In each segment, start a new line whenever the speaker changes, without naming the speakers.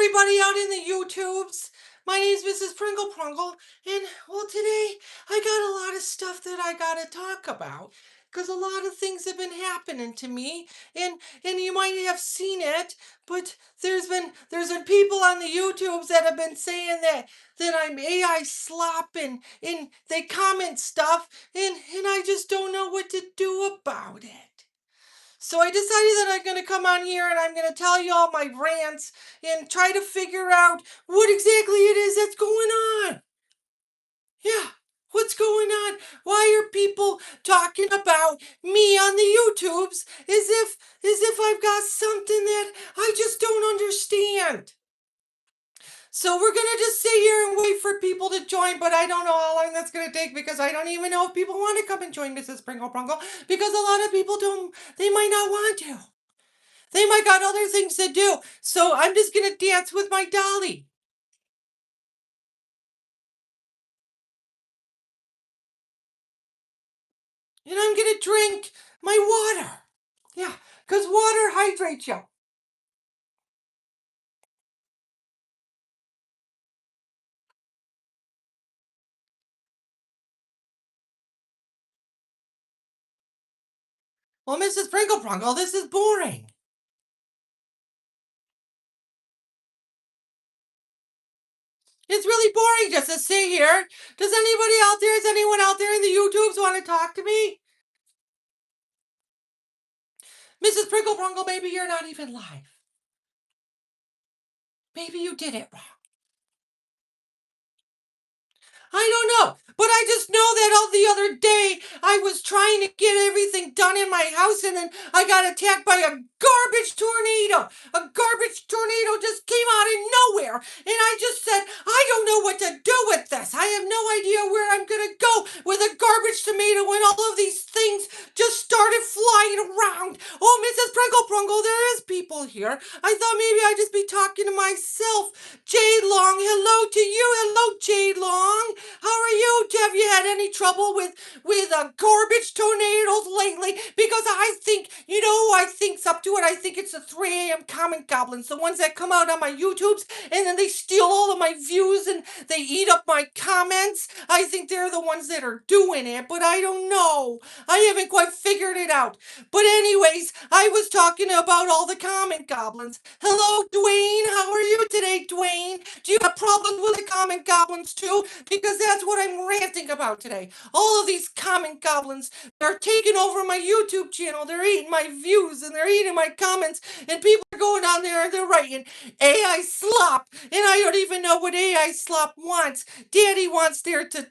everybody out in the YouTubes. My name's Mrs. Pringle Prungle, and well, today I got a lot of stuff that I gotta talk about because a lot of things have been happening to me, and you might have seen it, but there's been people on the YouTubes that have been saying that I'm AI slop and they comment stuff, and I just don't know what to do about it. So I decided that I'm going to come on here and I'm going to tell you all my rants and try to figure out what exactly it is that's going on. Yeah, what's going on? Why are people talking about me on the YouTubes as if I've got something that I just don't understand? So we're gonna just sit here and wait for people to join, but I don't know how long that's gonna take because I don't even know if people want to come and join Mrs. Pringle Prungle because a lot of people don't. They might not want to. They might got other things to do. So I'm just gonna dance with my dolly. And I'm gonna drink my water. Yeah, because water hydrates you. Well, Mrs. Pringle Prungle, this is boring. It's really boring just to sit here. Is anyone out there in the YouTubes want to talk to me? Mrs. Pringle Prungle, maybe you're not even live. Maybe you did it wrong. I don't know, but I just know that all the other day I was trying to get everything done in my house and then I got attacked by a garbage tornado. A garbage tornado just came out of nowhere and I just said, I don't know what to do with this. I have no idea where I'm going to go with a garbage tomato when all of these things just started flying around. Oh, Mrs. Pringle Prungle, there is people here. I thought maybe I'd just be talking to myself. Jade Long, hello to you. Hello, Jade Long. How are you? Have you had any trouble with garbage tornadoes lately? Because I think, you know who I think's up to it? I think it's the 3 a.m. comment goblins, the ones that come out on my YouTubes and then they steal all of my views and they eat up my comments. I think they're the ones that are doing it, but I don't know. I haven't quite figured it out. But anyways, I was talking about all the comment goblins. Hello, Dwayne. How are you today, Dwayne? Do you have problems with the comment goblins too? Because that's what I'm ranting about today. All of these comment goblins, they're taking over my YouTube channel. They're eating my views and they're eating my comments. And people are going on there and they're writing AI slop. And I don't even know what AI slop wants. Daddy wants there to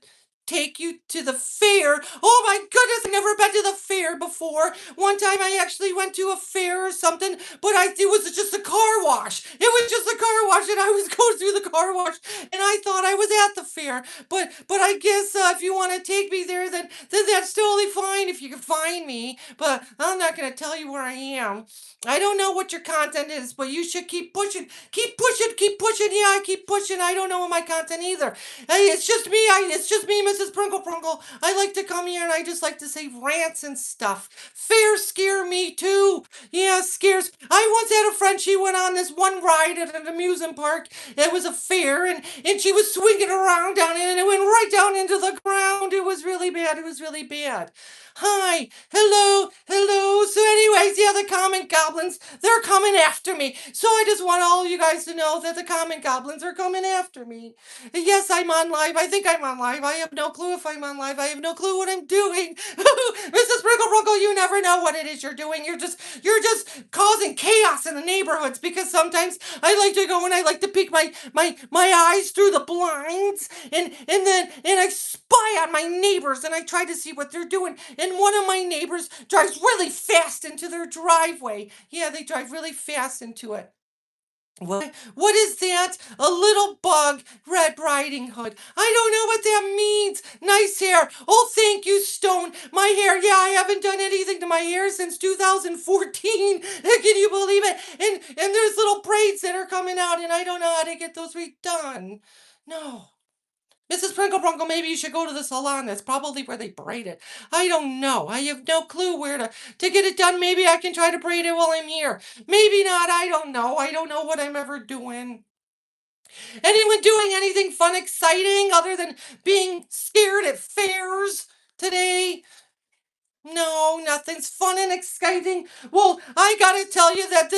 take you to the fair. Oh my goodness, I've never been to the fair before. One time I actually went to a fair or something, but it was just a car wash. It was just a car wash and I was going through the car wash and I thought I was at the fair. But I guess if you want to take me there, then that's totally fine if you can find me. But I'm not going to tell you where I am. I don't know what your content is, but you should keep pushing. Keep pushing, keep pushing. Yeah, I keep pushing. I don't know what my content either. Hey, it's just me. It's just me, Mrs. Pringle Prungle. I like to come here and I just like to say rants and stuff. Fairs scare me too. Yeah, scares. I once had a friend. She went on this one ride at an amusement park. It was a fair, and she was swinging around down it, and it went right down into the ground. It was really bad. It was really bad. Hi, hello, hello. So, anyways, yeah, the comment goblins, they're coming after me. So I just want all you guys to know that the comment goblins are coming after me. Yes, I'm on live. I think I'm on live. I have no clue if I'm on live. I have no clue what I'm doing. Mrs. Sprinkle Runkle, you never know what it is you're doing. You're just causing chaos in the neighborhoods because sometimes I like to go and I like to peek my eyes through the blinds and I spy on my neighbors and I try to see what they're doing. And one of my neighbors drives really fast into their driveway. Yeah, they drive really fast into it. What is that? A little bug, Red Riding Hood. I don't know what that means. Nice hair. Oh, thank you, Stone. My hair, yeah, I haven't done anything to my hair since 2014. Can you believe it? And there's little braids that are coming out, and I don't know how to get those redone. No. Mrs. Pringle Prungle, maybe you should go to the salon. That's probably where they braid it. I don't know. I have no clue where to get it done. Maybe I can try to braid it while I'm here. Maybe not. I don't know. I don't know what I'm ever doing. Anyone doing anything fun, exciting other than being scared at fairs today? No, nothing's fun and exciting. Well, I gotta tell you that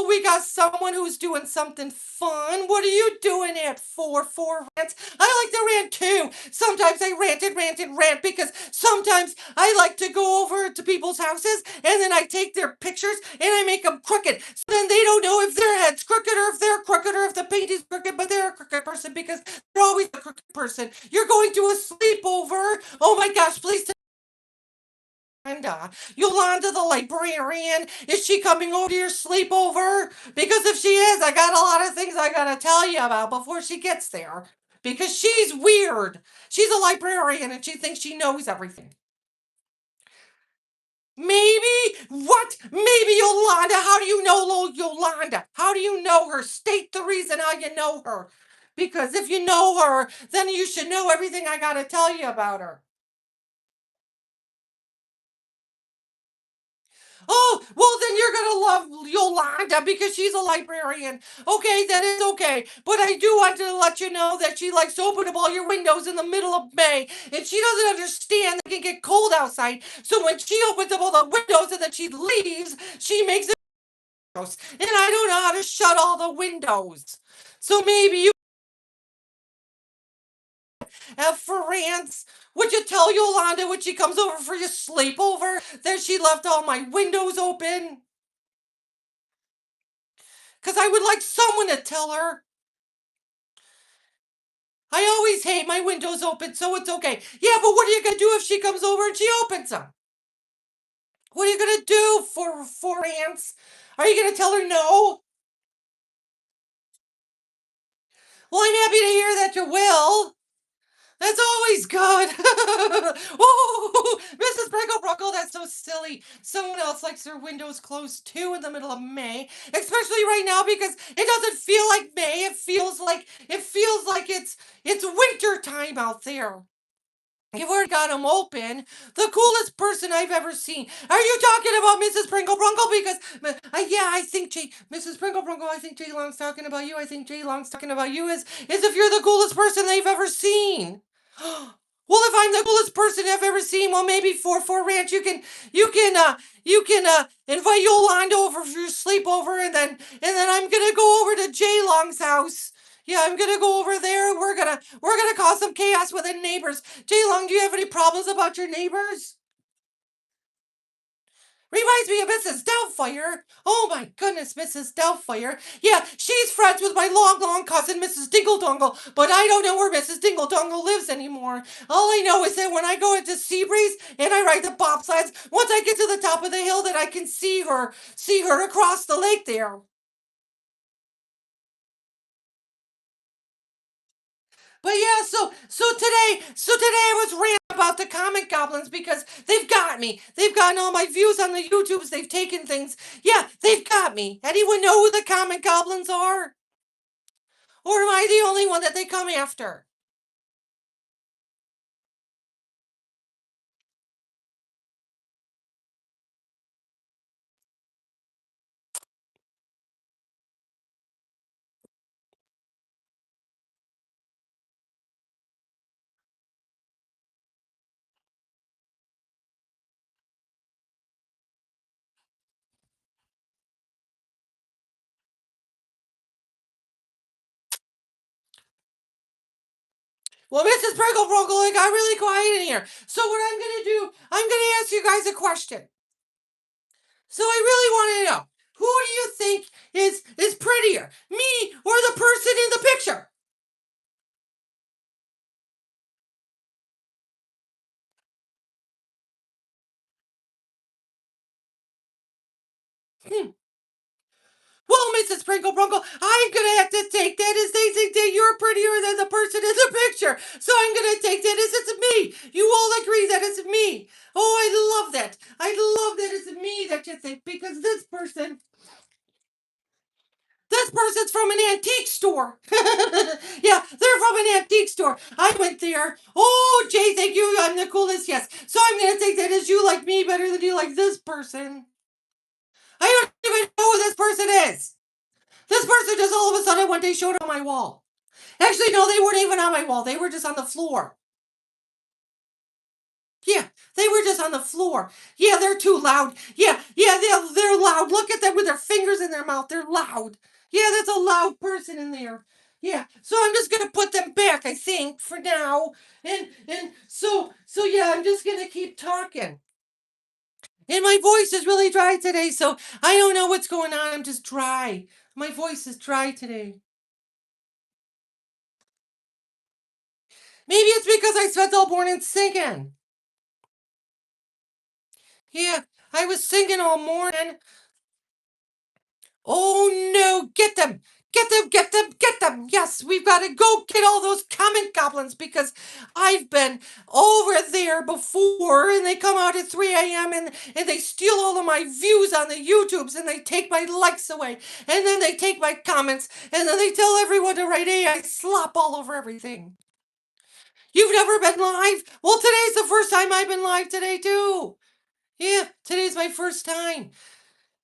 we got someone who's doing something fun. What are you doing it for rants? I like to rant too. Sometimes I rant because sometimes I like to go over to people's houses and then I take their pictures and I make them crooked. So then they don't know if their head's crooked or if they're crooked or if the paint is crooked, but they're a crooked person because they're always a crooked person. You're going to a sleepover. Oh my gosh, please Yolanda the librarian, is she coming over to your sleepover? Because if she is, I got a lot of things I gotta tell you about before she gets there. Because she's weird. She's a librarian and she thinks she knows everything. Maybe? What? Maybe Yolanda? How do you know Yolanda? How do you know her? State the reason how you know her. Because if you know her, then you should know everything I gotta tell you about her. Oh, well, then you're gonna love Yolanda because she's a librarian. Okay, that is okay. But I do want to let you know that she likes to open up all your windows in the middle of May. And she doesn't understand that it can get cold outside. So when she opens up all the windows and then she leaves, she makes it gross. And I don't know how to shut all the windows. So maybe you have for rants. Would you tell Yolanda when she comes over for your sleepover that she left all my windows open? Because I would like someone to tell her. I always hate my windows open, so it's okay. Yeah, but what are you gonna do if she comes over and she opens them? What are you gonna do for ants? Are you gonna tell her no? Well, I'm happy to hear that you will. That's always good. Oh, Mrs. Pringle Prungle, that's so silly. Someone else likes their windows closed too in the middle of May, especially right now because it doesn't feel like May. It feels like it's winter time out there. You've already got them open. The coolest person I've ever seen. Are you talking about Mrs. Pringle Prungle? Because, yeah, I think Mrs. Pringle Prungle, I think Jay Long's talking about you. I think Jay Long's talking about you as if you're the coolest person they've ever seen. Well, if I'm the coolest person I've ever seen, well, maybe for Ranch, you can invite Yolanda over for your sleepover, and then I'm gonna go over to Jay Long's house. Yeah, I'm gonna go over there. We're gonna cause some chaos with the neighbors. Jay Long, do you have any problems about your neighbors? Reminds me of Mrs. Doubtfire. Oh my goodness, Mrs. Doubtfire. Yeah, she's friends with my long cousin, Mrs. Dingle but I don't know where Mrs. Dingle lives anymore. All I know is that when I go into Seabreeze and I ride the bobsleds, once I get to the top of the hill, that I can see her across the lake there. But yeah, so today I was ranting about the comic goblins because they've got me. They've gotten all my views on the YouTubes. They've taken things. Yeah, they've got me. Anyone know who the comic goblins are? Or am I the only one that they come after? Well, Mrs. Pringle Prungle, it got really quiet in here. So what I'm gonna do, I'm gonna ask you guys a question. So I really want to know, who do you think is prettier, me or the person in the picture? Hmm. Well, Mrs. Pringle Prungle, I'm gonna have to take that as they think that you're prettier than the person in the picture. So I'm gonna take that as it's me. You all agree that it's me. Oh, I love that. I love that it's me that you think because this person's from an antique store. Yeah, they're from an antique store. I went there. Oh, Jay, thank you. I'm the coolest. Yes. So I'm gonna take that as you like me better than you like this person. I don't even know who this person is. This person just all of a sudden one day showed up on my wall. Actually, no, they weren't even on my wall. They were just on the floor. Yeah, they were just on the floor. Yeah, they're too loud. Yeah, they're loud. Look at them with their fingers in their mouth. They're loud. Yeah, that's a loud person in there. Yeah, so I'm just gonna put them back, I think, for now. And yeah, I'm just gonna keep talking. And my voice is really dry today, so I don't know what's going on. I'm just dry. My voice is dry today. Maybe it's because I spent all morning singing. Yeah, I was singing all morning. Oh no, get them! Get them, get them, get them! Yes, we've got to go get all those comment goblins because I've been over there before and they come out at 3 a.m. and they steal all of my views on the YouTubes and they take my likes away and then they take my comments and then they tell everyone to write AI slop all over everything. You've never been live? Well, today's the first time I've been live today too. Yeah, today's my first time.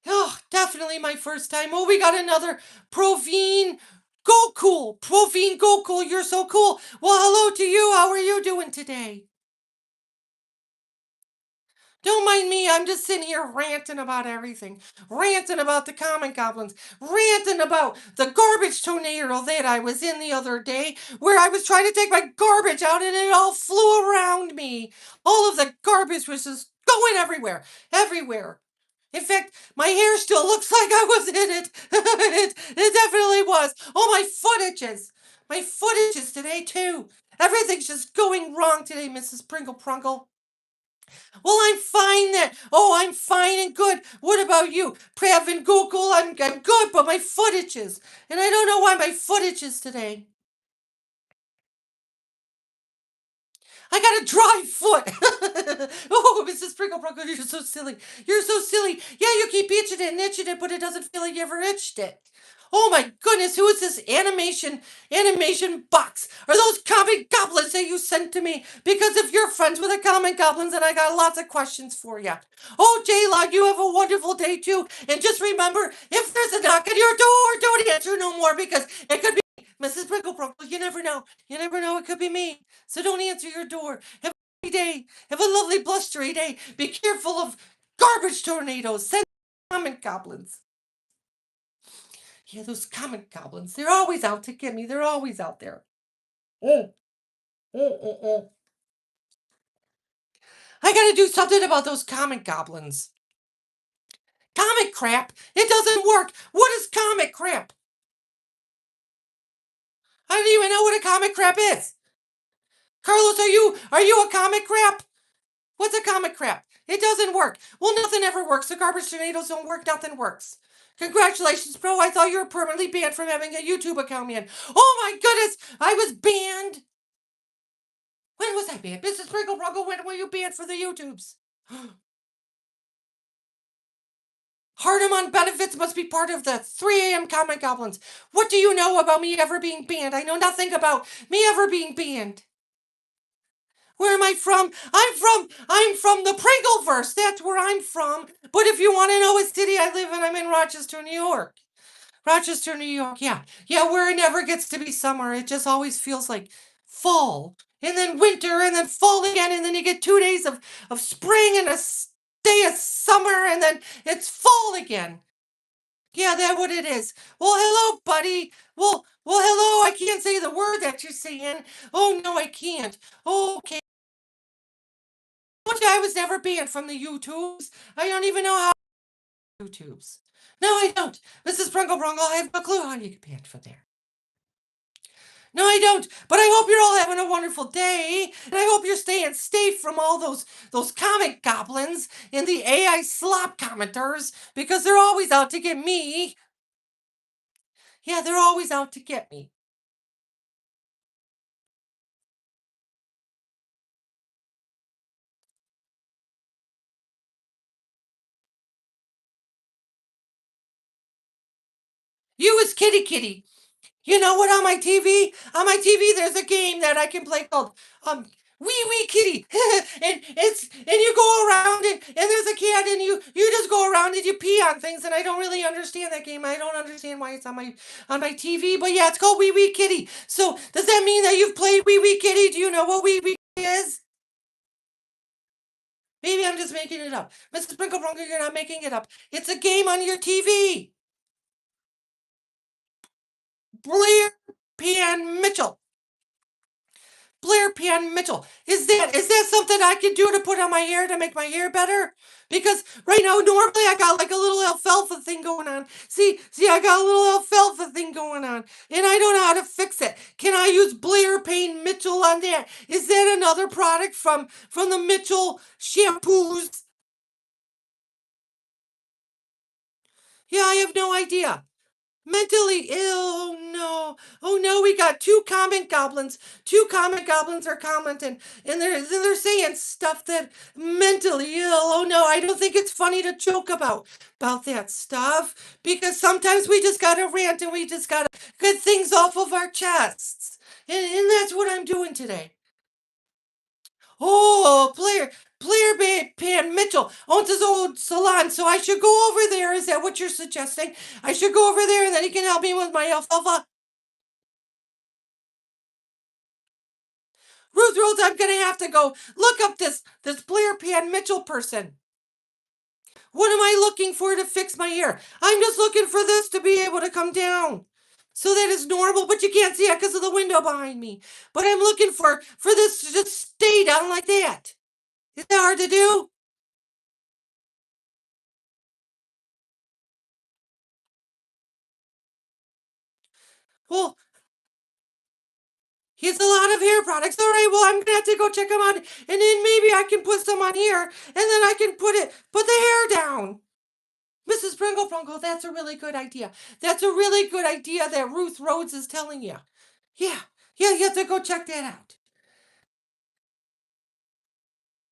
Oh, definitely my first time. Oh, we got another Provine. Go cool. Provine, go cool. You're so cool. Well, hello to you. How are you doing today? Don't mind me. I'm just sitting here ranting about everything. Ranting about the common goblins. Ranting about the garbage tornado that I was in the other day where I was trying to take my garbage out and it all flew around me. All of the garbage was just going everywhere. Everywhere. In fact, my hair still looks like I was in it. it definitely was. Oh, my footages. My footages today, too. Everything's just going wrong today, Mrs. Pringle Prungle. Well, I'm fine then. Oh, I'm fine and good. What about you? Prav and Google, I'm good, but my footages. And I don't know why my footages today. I got a dry foot. Oh, Mrs. Sprinkle Prunkle, you're so silly. You're so silly. Yeah, you keep itching it and itching it, but it doesn't feel like you ever itched it. Oh my goodness, who is this animation box? Are those comic goblins that you sent to me? Because if you're friends with the comic goblins, then I got lots of questions for you. Oh, J-Log, you have a wonderful day too. And just remember, if there's a knock on your door, don't answer no more because it could be Mrs. Sprinkle Prunkle. You never know. You never know. It could be me. So don't answer your door. Have a lovely day. Have a lovely blustery day. Be careful of garbage tornadoes. Send common goblins. Yeah, those common goblins. They're always out to get me. They're always out there. Mm, mm. I gotta do something about those common goblins. Comic crap. It doesn't work. What is comic crap? I don't even know what a comic crap is. Carlos, are you a comic crap? What's a comic crap? It doesn't work. Well, nothing ever works. The garbage tornadoes don't work. Nothing works. Congratulations, bro. I thought you were permanently banned from having a YouTube account, man. Oh my goodness. I was banned. When was I banned? Mrs. Pringle Prungle, when were you banned for the YouTubes? Hardem on benefits must be part of the 3 a.m. Comic Goblins. What do you know about me ever being banned? I know nothing about me ever being banned. Where am I from? I'm from the Pringleverse. That's where I'm from. But if you want to know what city I live in, I'm in Rochester, New York. Rochester, New York. Yeah. Yeah, where it never gets to be summer. It just always feels like fall. And then winter and then fall again. And then you get 2 days of spring and a day of summer and then it's fall again. Yeah, that's what it is. Well, hello, buddy. Well, hello. I can't say the word that you're saying. Oh no, I can't. Okay. I was never banned from the YouTubes. I don't even know how YouTubes. No, I don't. Mrs. Prungle Prungle, I have no clue how you get banned from there. No, I don't. But I hope you're all having a wonderful day, and I hope you're staying safe from all those comic goblins and the AI slop commenters because they're always out to get me. Yeah, they're always out to get me. You as Kitty Kitty. You know what, on my TV? On my TV, there's a game that I can play called um wee wee kitty, and you go around and there's a cat and you just go around and you pee on things and I don't really understand that game. I don't understand why it's on my TV, but yeah, it's called Wee Wee Kitty. So does that mean that you've played Wee Wee Kitty? Do you know what Wee Wee is? Maybe I'm just making it up. Mrs. Pringle Prungle, you're not making it up. It's a game on your TV. Blair Pan Mitchell. Blair Pan Mitchell. Is that something I can do to put on my hair to make my hair better? Because right now, normally I got like a little alfalfa thing going on. See, I got a little alfalfa thing going on, and I don't know how to fix it. Can I use Blair Pan Mitchell on that? Is that another product from the Mitchell shampoos? Yeah, I have no idea. Mentally ill. Oh no. Oh no, we got two comment goblins. Two comment goblins are commenting and they're saying stuff that mentally ill. Oh no, I don't think it's funny to joke about that stuff because sometimes we just gotta rant and we just gotta get things off of our chests. And that's what I'm doing today. Oh, Pan Mitchell owns his own salon, so I should go over there. Is that what you're suggesting? I should go over there and then he can help me with my alfalfa. Ruth Rhodes, I'm gonna have to go look up this Blair Pan Mitchell person. What am I looking for to fix my hair? I'm just looking for this to be able to come down. So that is normal, but you can't see it because of the window behind me. But I'm looking for this to just stay down like that. Is that hard to do? Well, he has a lot of hair products. All right, well, I'm gonna have to go check them out, and then maybe I can put some on here, and then I can put the hair down. Mrs. Pringle Prungle, that's a really good idea. That's a really good idea that Ruth Rhodes is telling you. Yeah, yeah, you have to go check that out.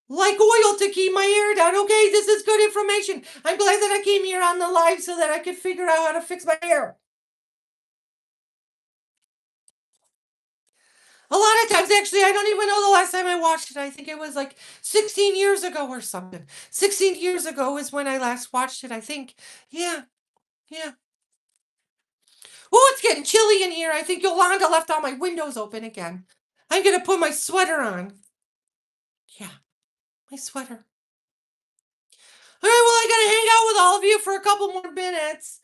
Like oil to keep my hair down. Okay, this is good information. I'm glad that I came here on the live so that I could figure out how to fix my hair. A lot of times, actually, I don't even know the last time I watched it. I think it was like 16 years ago or something. 16 years ago is when I last watched it, I think. Yeah, yeah. Oh, it's getting chilly in here. I think Yolanda left all my windows open again. I'm going to put my sweater on. Yeah, my sweater. All right, well, I got to hang out with all of you for a couple more minutes.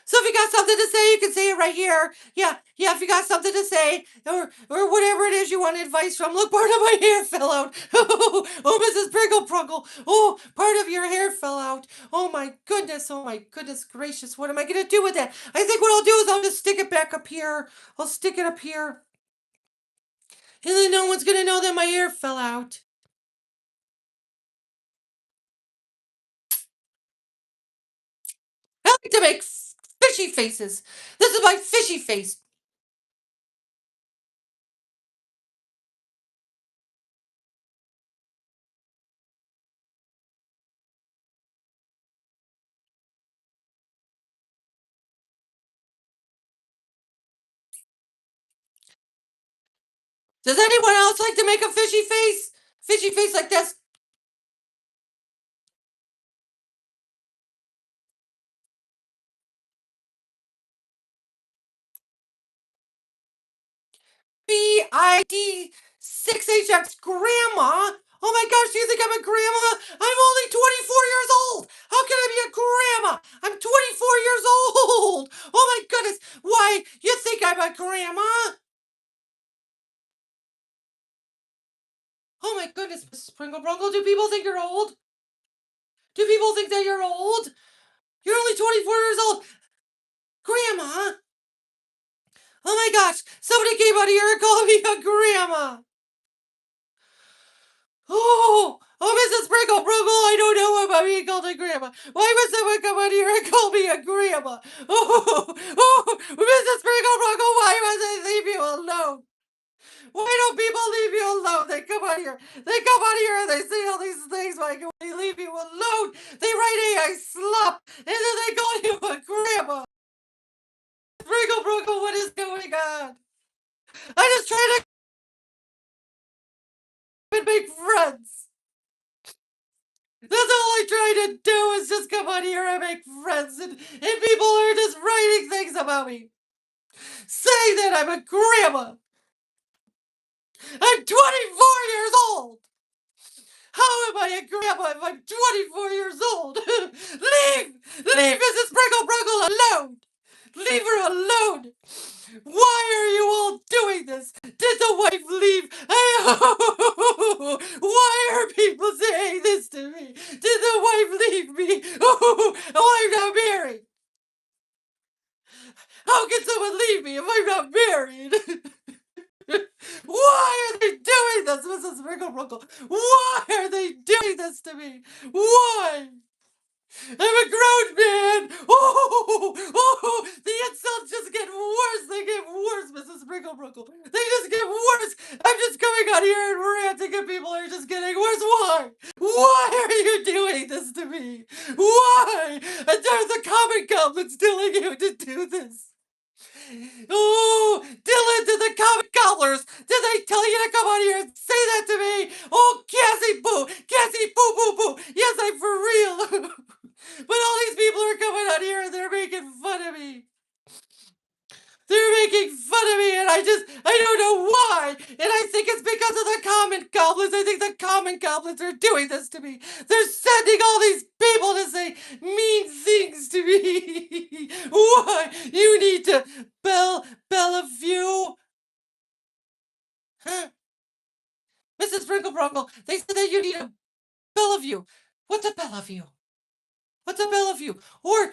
So if you got something to say, you can say it right here. Yeah, yeah, if you got something to say, or whatever it is you want advice from. Look, part of my hair fell out. Oh, Mrs. Pringle Prungle. Oh, part of your hair fell out. Oh my goodness gracious. What am I going to do with that? I think what I'll do is I'll just stick it back up here. I'll stick it up here. And then no one's going to know that my hair fell out. I like to make fishy faces. This is my fishy face. Does anyone else like to make a fishy face? Fishy face like this? BID6HX grandma? Oh my gosh, do you think I'm a grandma? I'm only 24 years old. How can I be a grandma? I'm 24 years old. Oh my goodness. Why? You think I'm a grandma? Oh my goodness, Mrs. Pringle Prungle. Do people think you're old? Do people think that you're old? You're only 24 years old. Grandma? Oh my gosh, somebody came out here and called me a grandma. Oh, Mrs. Pringle Prungle, I don't know about being called a grandma. Why would someone come out here and call me a grandma? Mrs. Pringle Prungle, why must I leave you alone? Why don't people leave you alone? They come out here. They come out here and they say all these things. Why can't they leave you alone? They write AI slop and then they call you a grandma. Pringle Prungle, what is going on? I just try to to do is just come on here and make friends, and people are just writing things about me, saying that I'm a grandma. I'm 24 years old. How am I a grandma if I'm 24 years old? Leave Mrs. Pringle Prungle alone. Leave her alone. Why are you all doing this? Did the wife leave? Why are people saying this to me? Did the wife leave me? Oh, I'm not married. How can someone leave me if I'm not married? Why are they doing this, Mrs. Pringle Prungle? Why are they doing this to me? Why? I'm a grown man. The insults just get worse. They get worse, Mrs. Pringle Prunkle. They just get worse. I'm just coming out here and ranting, and people are just getting worse. Why? Why are you doing this to me? Why? And there's the comic goblins telling you to do this. Oh, Dylan, did the comic gobblers, did they tell you to come on here and say that to me? Oh, Cassie Boo, Cassie Boo Boo Boo. Yes, I'm for real. But all these people are coming out here and they're making fun of me. They're making fun of me, and I don't know why. And I think it's because of the common goblins. I think the common goblins are doing this to me. They're sending all these people to say mean things to me. Why? You need to Bellevue. Huh? Mrs. Sprinkle Brungle, they said that you need a Bellevue. What's a Bellevue? What's a Bellevue? Or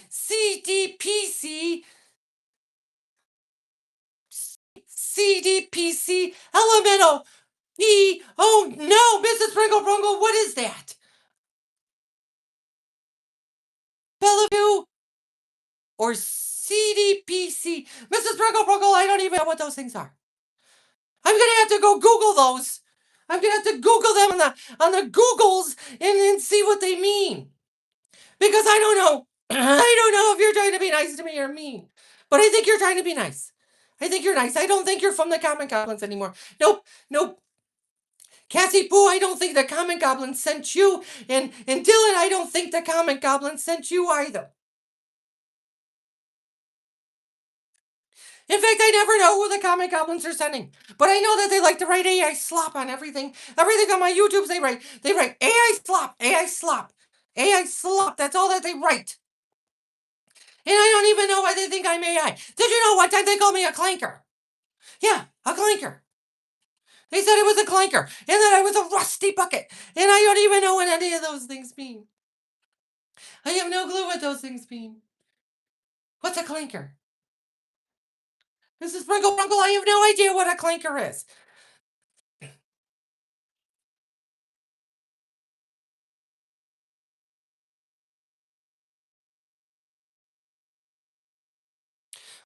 CDPC CDPC Elemental P. Oh no, Mrs. Pringle Prungle, what is that? Bellevue or CDPC? Mrs. Pringle Prungle, I don't even know what those things are. I'm gonna have to go Google those. I'm gonna have to Google them on the Googles and see what they mean. Because I don't know. I don't know if you're trying to be nice to me or mean. But I think you're trying to be nice. I think you're nice. I don't think you're from the Common Goblins anymore. Nope. Nope. Cassie Poo, I don't think the Common Goblin sent you. And Dylan, I don't think the Common Goblin sent you either. In fact, I never know who the Comic Goblins are sending. But I know that they like to write AI slop on everything. Everything on my YouTubes they write AI slop, AI slop, AI slop. That's all that they write. And I don't even know why they think I'm AI. Did you know one time they called me a clanker? Yeah, a clanker. They said it was a clanker, and that I was a rusty bucket. And I don't even know what any of those things mean. I have no clue what those things mean. What's a clanker? Mrs. Sprinkle Brunkle, I have no idea what a clanker is.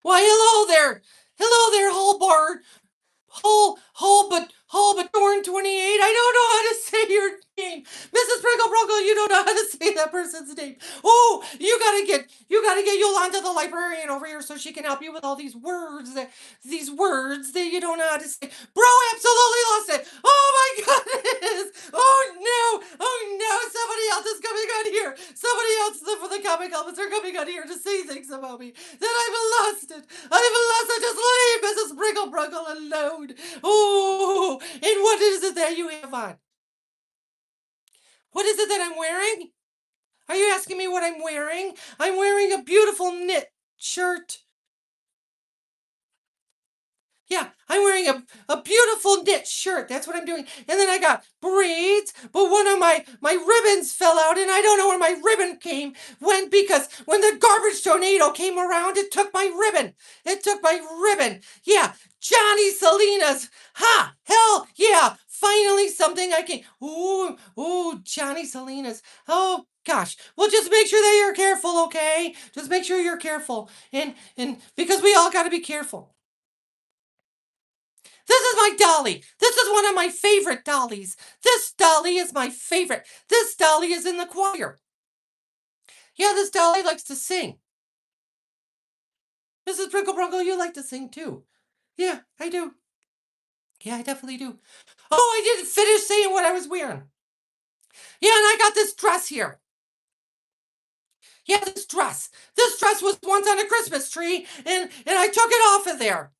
Why, hello there, but Dorn 28. I don't know how to say your name. Mrs. Pringle Brunkle, you don't know how to say that person's name. Oh, you gotta get Yolanda the librarian over here so she can help you with all these words that you don't know how to say. Bro absolutely lost it. Oh my goodness. Oh no, somebody else is coming on here. Somebody else for the comic elements are coming on here to say things about me. That I've lost it. I've lost it. Just leave Mrs. Pringle Brunkle alone. Oh, and what is it that you have on? What is it that I'm wearing? Are you asking me what I'm wearing? I'm wearing a beautiful knit shirt. Yeah, I'm wearing a beautiful knit shirt. That's what I'm doing. And then I got braids, but one of my ribbons fell out, and I don't know where my ribbon went because when the garbage tornado came around, it took my ribbon. It took my ribbon. Yeah, Johnny Salinas. Ha! Hell yeah! Finally something I can. Ooh, Johnny Salinas. Oh gosh. Well, just make sure that you're careful, okay? Just make sure you're careful, and because we all got to be careful. This is my dolly. This is one of my favorite dollies. This dolly is my favorite. This dolly is in the choir. Yeah, this dolly likes to sing. Mrs. Pringle Prungle, you like to sing too. Yeah, I do. Yeah, I definitely do. Oh, I didn't finish saying what I was wearing. Yeah, and I got this dress here. Yeah, this dress. This dress was once on a Christmas tree, and I took it off of there.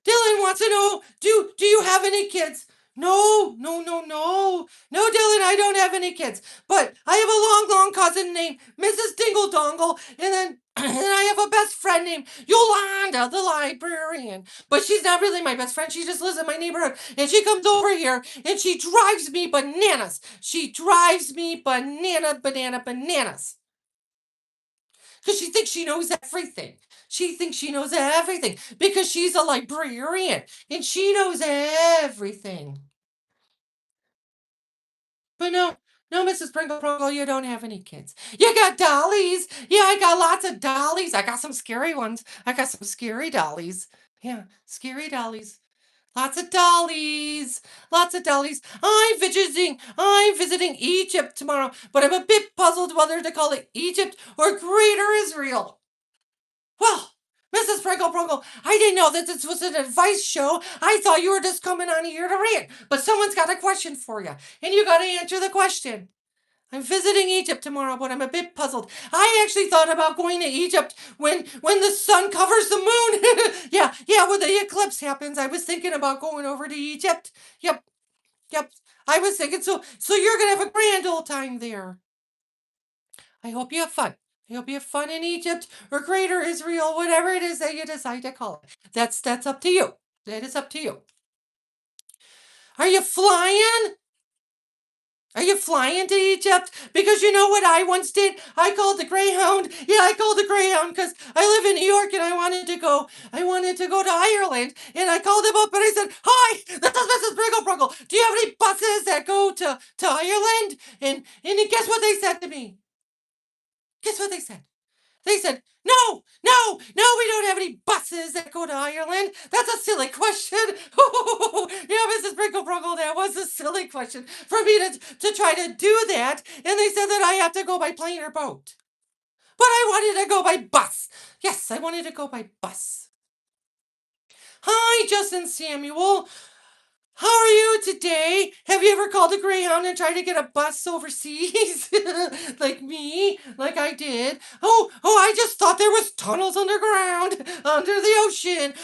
Dylan wants to know, do you have any kids? No, no, no, no. No, Dylan, I don't have any kids. But I have a long cousin named Mrs. Dingle Dongle, and then and I have a best friend named Yolanda, the librarian. But she's not really my best friend. She just lives in my neighborhood. And she comes over here and she drives me bananas. She drives me bananas. Because she thinks she knows everything. She thinks she knows everything because she's a librarian and she knows everything. But no, no, Mrs. Pringle Prungle, you don't have any kids. You got dollies. Yeah, I got lots of dollies. I got some scary ones. I got some scary dollies. Yeah, scary dollies. Lots of dollies. Lots of dollies. I'm visiting Egypt tomorrow, but I'm a bit puzzled whether to call it Egypt or Greater Israel. Well, Mrs. Pringle Prungle, I didn't know that this was an advice show. I thought you were just coming on here to rant. But someone's got a question for you, and you got to answer the question. I'm visiting Egypt tomorrow, but I'm a bit puzzled. I actually thought about going to Egypt when the sun covers the moon. yeah, when the eclipse happens. I was thinking about going over to Egypt. Yep, yep. I was thinking so you're gonna have a grand old time there. I hope you have fun. I hope you have fun in Egypt or Greater Israel, whatever it is that you decide to call it. That's up to you. That is up to you. Are you flying? Are you flying to Egypt? Because you know what I once did? I called the Greyhound. Yeah, I called the Greyhound because I live in New York and I wanted to go. I wanted to go to Ireland, and I called them up and I said, "Hi, this is Mrs. Pringle Prungle. Do you have any buses that go to Ireland?" And guess what they said to me? Guess what they said? They said, "No, no, no, we don't have any buses that go to Ireland. That's a silly question." Yeah, Mrs. Pringle Prungle, that was a silly question for me to try to do that. And they said that I have to go by plane or boat. But I wanted to go by bus. Yes, I wanted to go by bus. Hi, Justin Samuel. How are you today? Have you ever called a Greyhound and tried to get a bus overseas? Like me? Like I did? Oh, I just thought there was tunnels underground, under the ocean.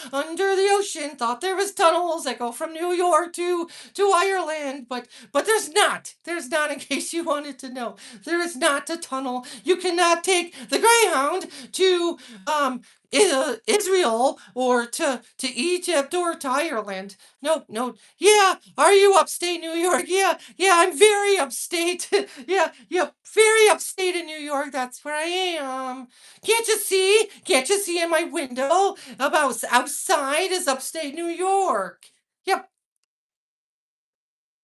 Thought there was tunnels that go from New York to Ireland, but there's not. There's not, in case you wanted to know. There is not a tunnel. You cannot take the Greyhound to Israel or to Egypt or to Ireland. No, no. Yeah, are you upstate New York? Yeah, I'm very upstate. yeah, very upstate in New York. That's where I am. Can't you see? Can't you see in my window? About outside is upstate New York. Yep,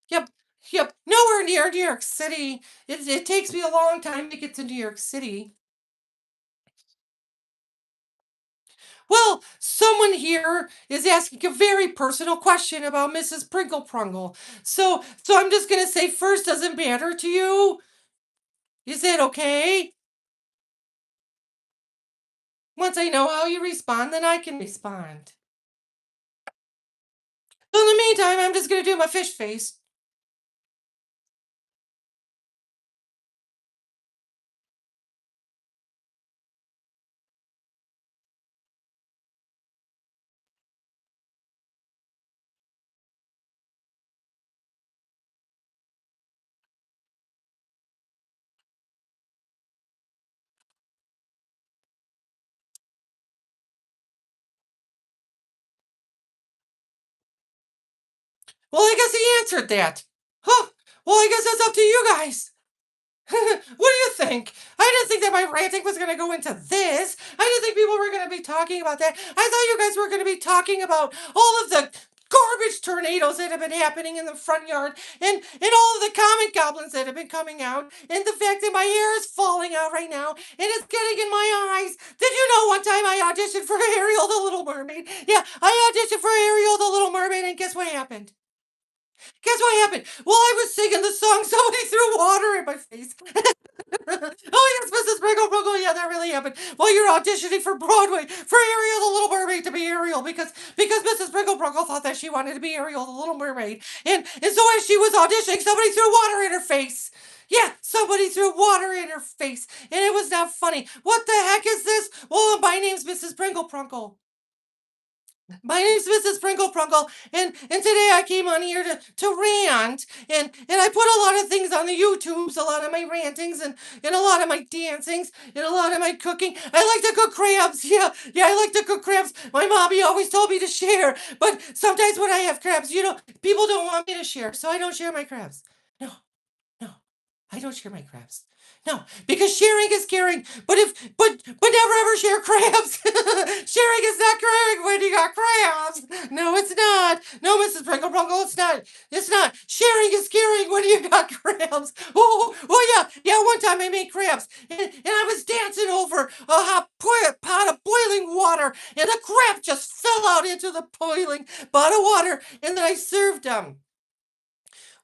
yep, yep. Nowhere near New York City. It takes me a long time to get to New York City. Well, someone here is asking a very personal question about Mrs. Pringle Prungle. So I'm just gonna say first, does it matter to you? Is it okay? Once I know how you respond, then I can respond. So in the meantime, I'm just gonna do my fish face. Well, I guess he answered that. Huh. Well, I guess that's up to you guys. What do you think? I didn't think that my ranting was going to go into this. I didn't think people were going to be talking about that. I thought you guys were going to be talking about all of the garbage tornadoes that have been happening in the front yard and all of the comic goblins that have been coming out and the fact that my hair is falling out right now and it's getting in my eyes. Did you know one time I auditioned for Ariel the Little Mermaid? Yeah, I auditioned for Ariel the Little Mermaid and guess what happened? Guess what happened? While I was singing the song, somebody threw water in my face. Oh yes, Mrs. Pringle Prungle. Yeah, that really happened. While you're auditioning for Broadway for Ariel the Little Mermaid to be Ariel Ariel because Mrs. Pringle Prungle thought that she wanted to be Ariel, the Little Mermaid, and so as she was auditioning, somebody threw water in her face. Yeah, somebody threw water in her face, and it was not funny. What the heck is this? Well, my name's Mrs. Pringle Prunkle. My name's Mrs. Pringle Prungle, and today I came on here to rant, and I put a lot of things on the YouTubes, a lot of my rantings, and a lot of my dancings, and a lot of my cooking. I like to cook crabs, yeah, I like to cook crabs. My mommy always told me to share, but sometimes when I have crabs, people don't want me to share, so I don't share my crabs. No, no, I don't share my crabs. No, because sharing is caring. But never ever share crabs. Sharing is not caring when you got crabs. No, it's not. No, Mrs. Pringle Prungle, it's not. It's not. Sharing is caring when you got crabs. Oh yeah, yeah. One time I made crabs, and I was dancing over a hot pot of boiling water, and the crab just fell out into the boiling pot of water, and then I served them.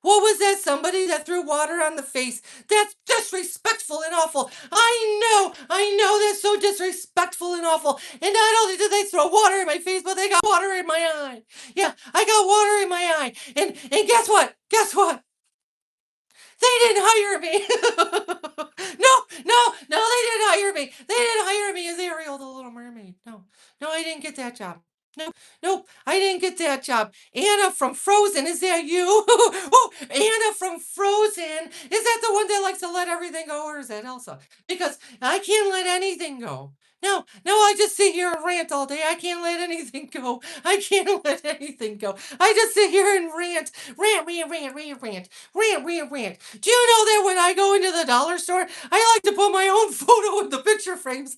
What was that? Somebody that threw water on the face. That's disrespectful and awful. I know that's so disrespectful and awful. And not only did they throw water in my face, but they got water in my eye. Yeah, I got water in my eye. And guess what? Guess what? They didn't hire me. No, they didn't hire me. They didn't hire me as Ariel, the Little Mermaid. No, I didn't get that job. Nope, I didn't get that job. Anna from Frozen, is that you? Oh, Anna from Frozen. Is that the one that likes to let everything go, or is that Elsa? Because I can't let anything go. No, I just sit here and rant all day. I can't let anything go. I can't let anything go. I just sit here and rant. Do you know that when I go into the dollar store, I like to put my own photo in the picture frames?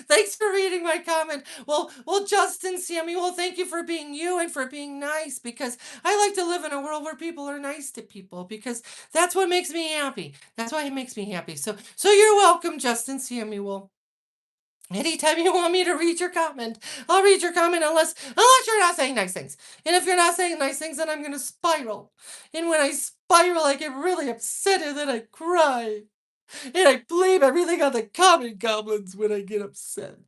Thanks for reading my comment. Well, Justin Samuel, thank you for being you and for being nice, because I like to live in a world where people are nice to people, because that's what makes me happy. That's why it makes me happy. So you're welcome, Justin Samuel. Anytime you want me to read your comment, I'll read your comment unless you're not saying nice things. And if you're not saying nice things, then I'm gonna spiral. And when I spiral, I get really upset and then I cry. And I blame everything on the common goblins when I get upset.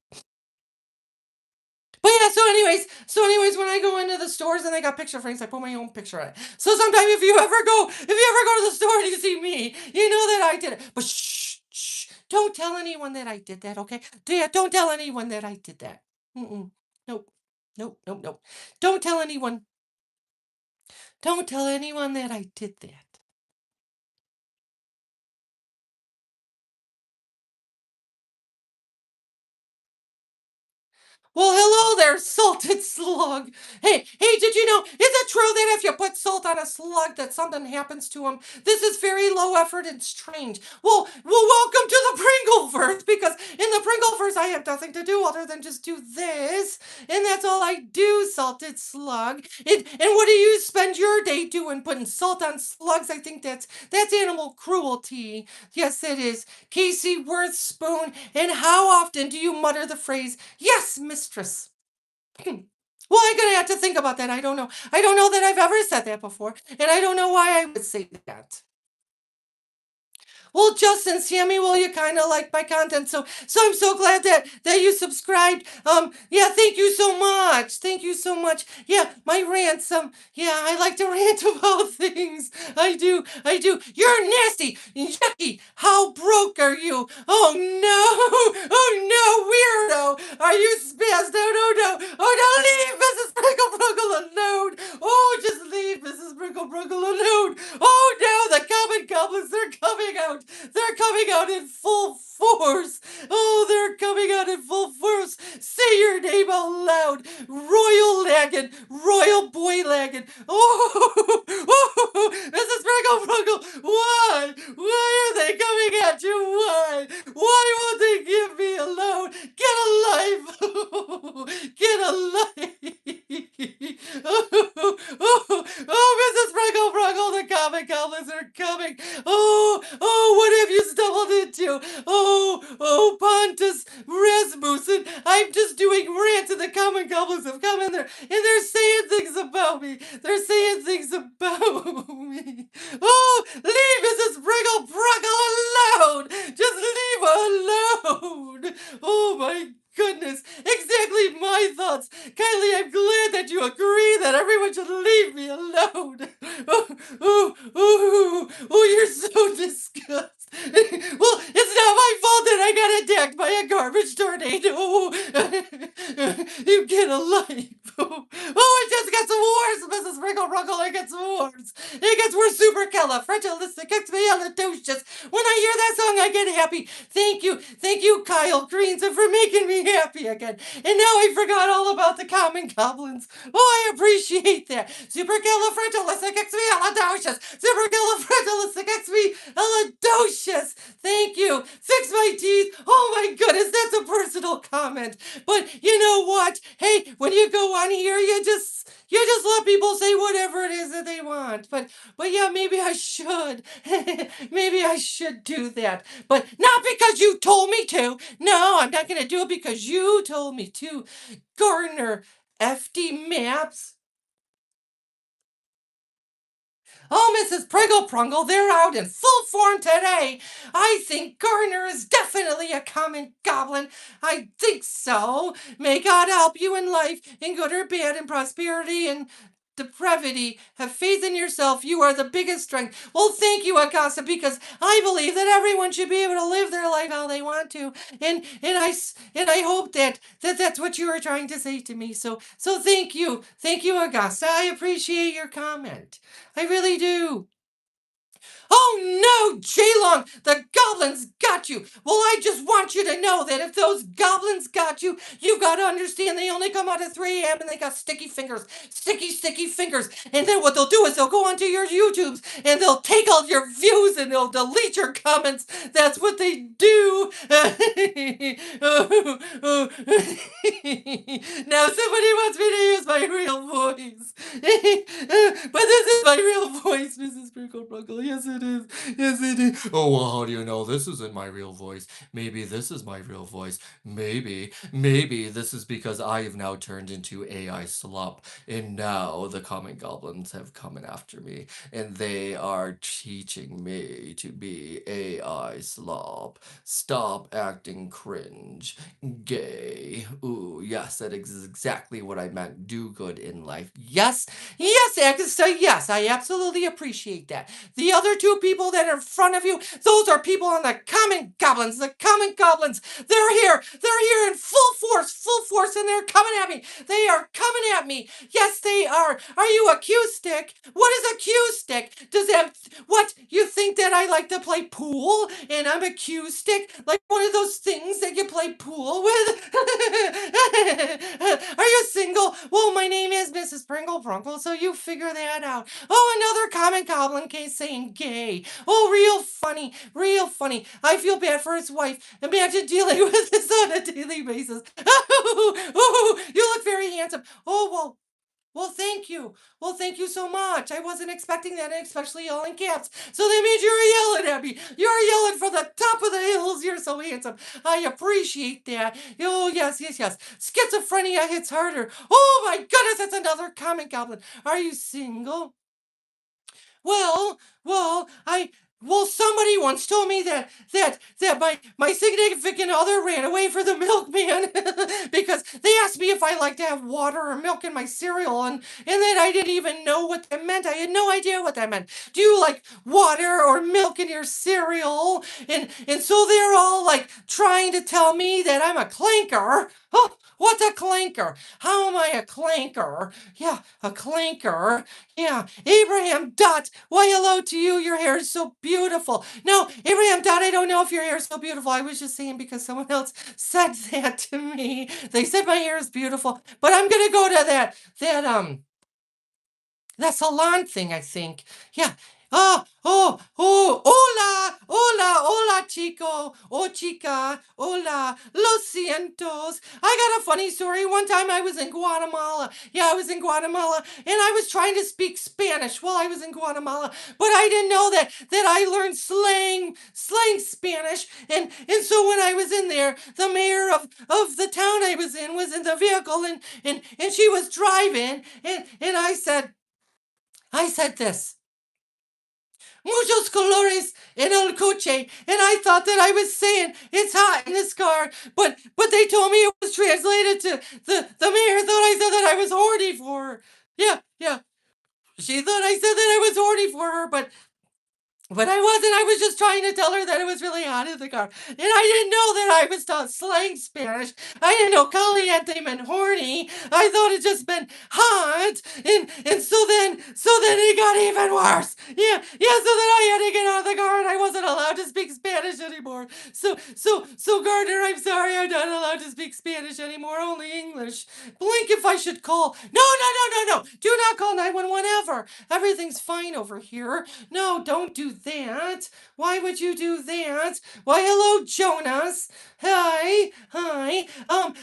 But yeah, so anyways, when I go into the stores and they got picture frames, I put my own picture on it. So sometimes if you ever go to the store and you see me, you know that I did it. But shh, don't tell anyone that I did that, okay? Yeah, don't tell anyone that I did that. Mm-mm. Nope. Nope. Don't tell anyone. Don't tell anyone that I did that. Well, hello there, salted slug. Hey, did you know, is it true that if you put salt on a slug that something happens to him? This is very low effort and strange. Well, welcome to the Pringleverse, because in the Pringleverse I have nothing to do other than just do this, and that's all I do, salted slug. And what do you spend your day doing, putting salt on slugs? I think that's animal cruelty. Yes, it is. Casey Worthspoon, and how often do you mutter the phrase, "Yes, mistress"? Well, I'm gonna have to think about that. I don't know. I don't know that I've ever said that before, and I don't know why I would say that. Well, Justin, Sammy, well, you kind of like my content, so I'm so glad that you subscribed. Yeah, thank you so much. Thank you so much. Yeah, my rants. Yeah, I like to rant about things. I do. You're nasty, yucky. How broke are you? Oh no, oh no, weirdo. Are you spazzed out? Oh no, oh no, leave Mrs. Pringle Prungle alone. Oh, just leave Mrs. Pringle Prungle alone. Oh no, the common goblins, they're coming out. They're coming out in full force. Oh, they're coming out in full force. Say your name out loud. Royal Lagan. Royal Boy Lagan. Oh, Mrs. Pringle Prungle. Why? Why are they coming at you? Why? Why won't they give me a loan? Get a life. Get a life. Oh, Mrs. Pringle Prungle, the comic goblins are coming. Oh, what have you stumbled into? Oh, Pontus Rasmussen. I'm just doing rants and the common goblins have come in there and they're saying things about me. They're saying things about me. Oh, leave Mrs. Pringle Prungle alone. Just leave her alone. Oh my goodness, exactly my thoughts. Kylie, I'm glad that you agree that everyone should leave me alone. Oh, you're so disgusting. Well, it's not my fault that I got attacked by a garbage tornado. You get a life. Oh, it just gets worse, Mrs. Pringle Prungle. It gets worse. It gets worse. Supercalifragilisticexpialidocious. When I hear that song, I get happy. Thank you, Kyle Greens, for making me happy again. And now I forgot all about the common goblins. Oh, I appreciate that. Supercalifragilisticexpialidocious. Supercalifragilisticexpialidocious. Thank you. Fix my teeth. Oh my goodness, that's a personal comment. But you know what? Hey, when you go on here, you just let people say whatever it is that they want. But yeah, maybe I should. Maybe I should do that. But not because you told me to. No, I'm not gonna do it because you told me to. Gardner FD Maps. Oh, Mrs. Pringle Prungle, they're out in full form today. I think Garner is definitely a common goblin. I think so. May God help you in life, in good or bad, in prosperity and depravity. Have faith in yourself. You are the biggest strength. Well, thank you, Akasa, because I believe that everyone should be able to live their life how they want to, and I hope that's what you were trying to say to me. So thank you, Augusta. I appreciate your comment. I really do. Oh no, Jaylong, the goblins got you. Well, I just want you to know that if those goblins got you, you got to understand they only come out at 3 a.m. and they got sticky fingers. Sticky fingers. And then what they'll do is they'll go onto your YouTubes and they'll take all your views and they'll delete your comments. That's what they do. Now somebody wants me to use my real voice. But this is my real voice, Mrs. Pringle Prungle. Yes, it is. Yes, it is. Oh, well, how do you know this isn't my real voice? Maybe this is my real voice. Maybe this is because I have now turned into AI slop, and now the common goblins have come after me, and they are teaching me to be AI slop. Stop acting cringe. Gay. Ooh, yes, that is exactly what I meant. Do good in life. Yes, Agatha, yes, I absolutely appreciate that. The other two people that are in front of you, those are people on the common goblins. The common goblins, they're here in full force, and they're coming at me. They are coming at me. Yes, they are. Are you a cue stick? What is a cue stick? Does that, what, you think that I like to play pool and I'm a cue stick? Like one of those things that you play pool with? Are you single? Well, my name is Mrs. Pringle Prunkle, so you figure that out. Oh, another common goblin case saying gay. Oh, real funny, real funny. I feel bad for his wife. Imagine dealing with this on a daily basis. Oh, you look very handsome. Oh, well, thank you. Well, thank you so much. I wasn't expecting that, especially all in caps. So that means you're yelling at me. You're yelling from the top of the hills. You're so handsome. I appreciate that. Oh, yes. Schizophrenia hits harder. Oh, my goodness, that's another common goblin. Are you single? Well, somebody once told me that my significant other ran away for the milkman because they asked me if I like to have water or milk in my cereal, and then I didn't even know what that meant. I had no idea what that meant. Do you like water or milk in your cereal? And so they're all like trying to tell me that I'm a clanker. Huh, what's a clanker? How am I a clanker? Yeah, a clanker. Yeah, Abraham Dot. Why, hello to you. Your hair is so beautiful. No, Abraham Dot, I don't know if your hair is so beautiful. I was just saying because someone else said that to me. They said my hair is beautiful, but I'm gonna go to that salon thing, I think. Yeah. Hola, chico, oh, chica, hola, lo sientos. I got a funny story. One time I was in Guatemala. Yeah, I was in Guatemala, and I was trying to speak Spanish while I was in Guatemala, but I didn't know that I learned slang Spanish, and so when I was in there, the mayor of the town I was in the vehicle, and she was driving, and I said this. muchos colores en el coche, and I thought that I was saying it's hot in this car, but they told me it was translated to the mayor thought I said that I was horny for her. Yeah, yeah. She thought I said that I was horny for her, but I wasn't. I was just trying to tell her that it was really hot in the car. And I didn't know that I was taught slang Spanish. I didn't know caliente meant horny. I thought it just meant hot. And so then it got even worse. Yeah, so then I had to get out of the car and I wasn't allowed to speak Spanish anymore. So Gardner, I'm sorry I'm not allowed to speak Spanish anymore, only English. Blink if I should call. No. Do not call 911 ever. Everything's fine over here. No, don't do that. Why would you do that? Why, hello, Jonas. Hi. I'm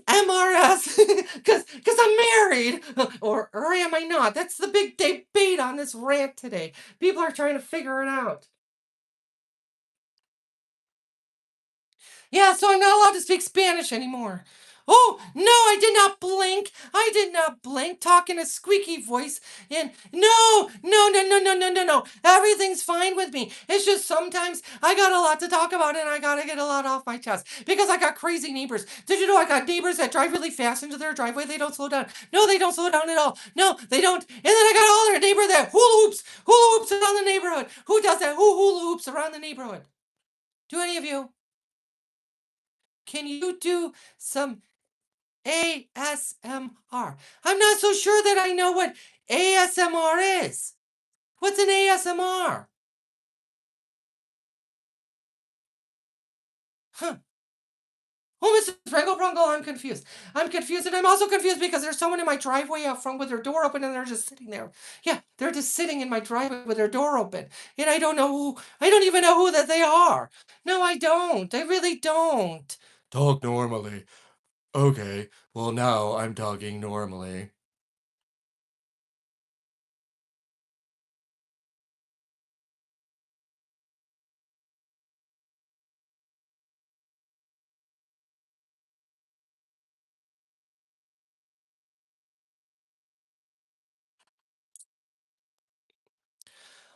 MRS because I'm married. Or am I not? That's the big debate on this rant today. People are trying to figure it out. Yeah, so I'm not allowed to speak Spanish anymore. Oh, no, I did not blink. I did not blink, talk in a squeaky voice. And no. Everything's fine with me. It's just sometimes I got a lot to talk about and I gotta get a lot off my chest because I got crazy neighbors. Did you know I got neighbors that drive really fast into their driveway? They don't slow down. No, they don't slow down at all. No, they don't. And then I got all their neighbor that hula hoops around the neighborhood. Who does that? Who hula hoops around the neighborhood? Do any of you? Can you do some ASMR? I'm not so sure that I know what ASMR is. What's an ASMR? Huh. Oh, Mrs. Pringle Prungle, I'm confused. I'm confused, and I'm also confused because there's someone in my driveway out front with their door open, and they're just sitting there. Yeah, they're just sitting in my driveway with their door open, and I don't know who. I don't even know who that they are. No, I don't. I really don't. Talk normally. Okay. Well, now I'm talking normally.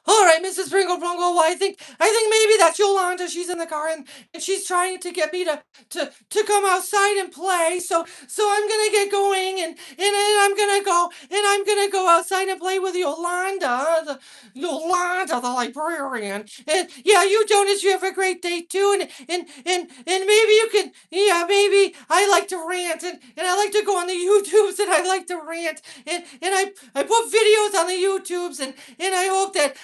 All right, Mrs. Pringle Prungle. Well, I think maybe that's Yolanda. She's in the car and she's trying to get me to come outside and play. So I'm gonna get going and then I'm gonna go outside and play with Yolanda the librarian. And yeah, you Jonas, you have a great day too. And maybe you can maybe I like to rant and I like to go on the YouTubes and I like to rant and I put videos on the YouTubes and I hope that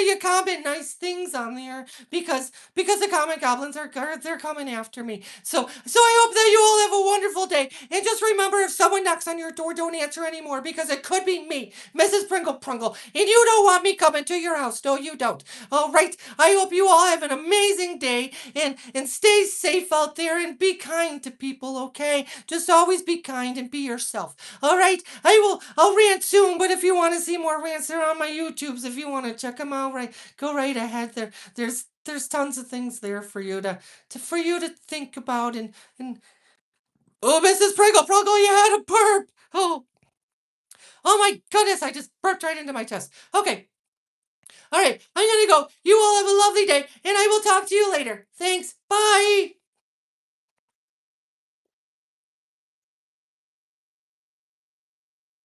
you comment nice things on there because the comment goblins are they're coming after me. So I hope that you all have a wonderful day. And just remember, if someone knocks on your door, don't answer anymore because it could be me, Mrs. Pringle Prungle, and you don't want me coming to your house. No, you don't. All right. I hope you all have an amazing day and stay safe out there and be kind to people. Okay, just always be kind and be yourself. All right. I'll rant soon, but if you want to see more rants, they're on my YouTubes. If you want to check them out, go right ahead. There's tons of things there for you to think about and oh, Mrs. Pringle Prungle, you had a burp. Oh my goodness, I just burped right into my chest. Okay, all right, I'm gonna go. You all have a lovely day, and I will talk to you later. Thanks. Bye.